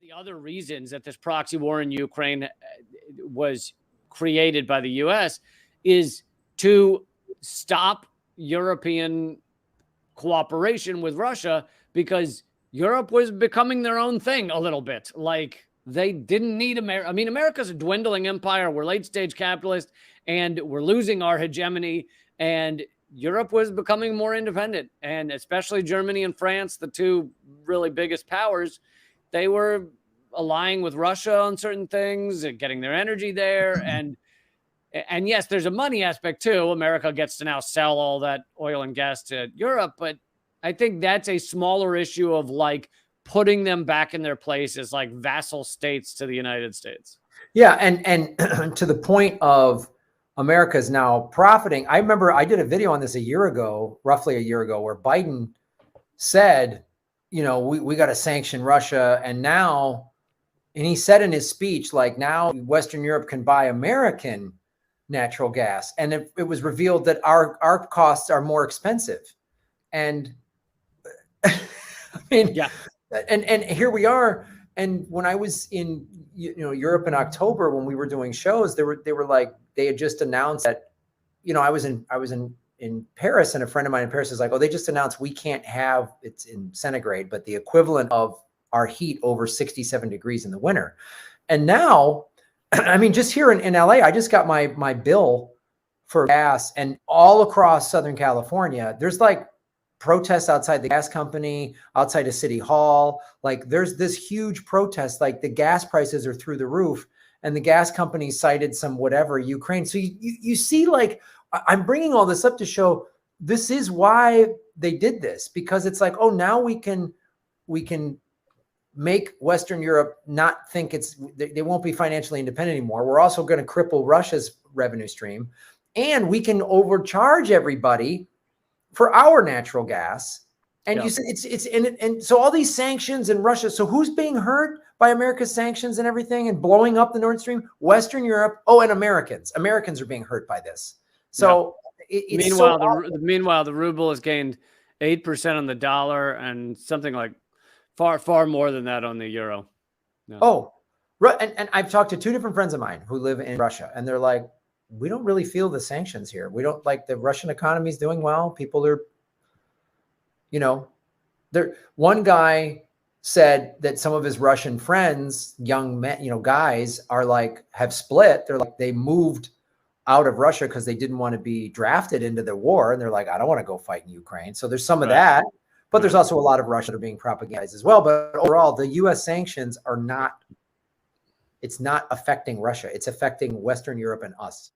the other reasons that this proxy war in Ukraine was created by the U.S. is to stop European cooperation with Russia, because Europe was becoming their own thing a little bit. Like, they didn't need America. I mean, America's a dwindling empire. We're late stage capitalist and we're losing our hegemony. And Europe was becoming more independent. And especially Germany and France, the two really biggest powers, they were allying with Russia on certain things and getting their energy there. And yes, there's a money aspect too. America gets to now sell all that oil and gas to Europe. But I think that's a smaller issue of like putting them back in their place as like vassal states to the United States. Yeah. And to the point of America's now profiting. I remember I did a video on this a year ago, roughly a year ago, where Biden said, you know, we got to sanction Russia. And now, and he said in his speech, like, now Western Europe can buy American natural gas. And it was revealed that our costs are more expensive. And I mean, yeah. And here we are. And when I was in, Europe in October, when we were doing shows, they were like, they had just announced that, I was in Paris, and a friend of mine in Paris is like, oh, they just announced we can't have, it's in centigrade, but the equivalent of our heat over 67 degrees in the winter. And now, I mean, just here in LA, I just got my bill for gas, and all across Southern California, there's like protests outside the gas company, outside of City Hall. Like, there's this huge protest, like the gas prices are through the roof, and the gas company cited some whatever Ukraine. So you see, like, I'm bringing all this up to show this is why they did this, because it's like, oh, now we can make Western Europe not think they won't be financially independent anymore. We're also going to cripple Russia's revenue stream, and we can overcharge everybody for our natural gas. And yeah. You said and so all these sanctions in Russia. So who's being hurt by America's sanctions and everything and blowing up the Nord Stream? Western Europe. Oh, and Americans. Americans are being hurt by this. So yeah. Meanwhile, the ruble has gained 8% on the dollar and something like far more than that on the euro. No. Oh, right. And I've talked to two different friends of mine who live in Russia, and they're like, we don't really feel the sanctions here. We don't, like, the Russian economy is doing well. People are, one guy said that some of his Russian friends, young men, guys, are like, have split. They're like, they moved out of Russia because they didn't want to be drafted into the war. And they're like, I don't want to go fight in Ukraine. So there's some of that, but there's also a lot of Russia that are being propagandized as well. But overall, the US sanctions are not, it's not affecting Russia. It's affecting Western Europe and us.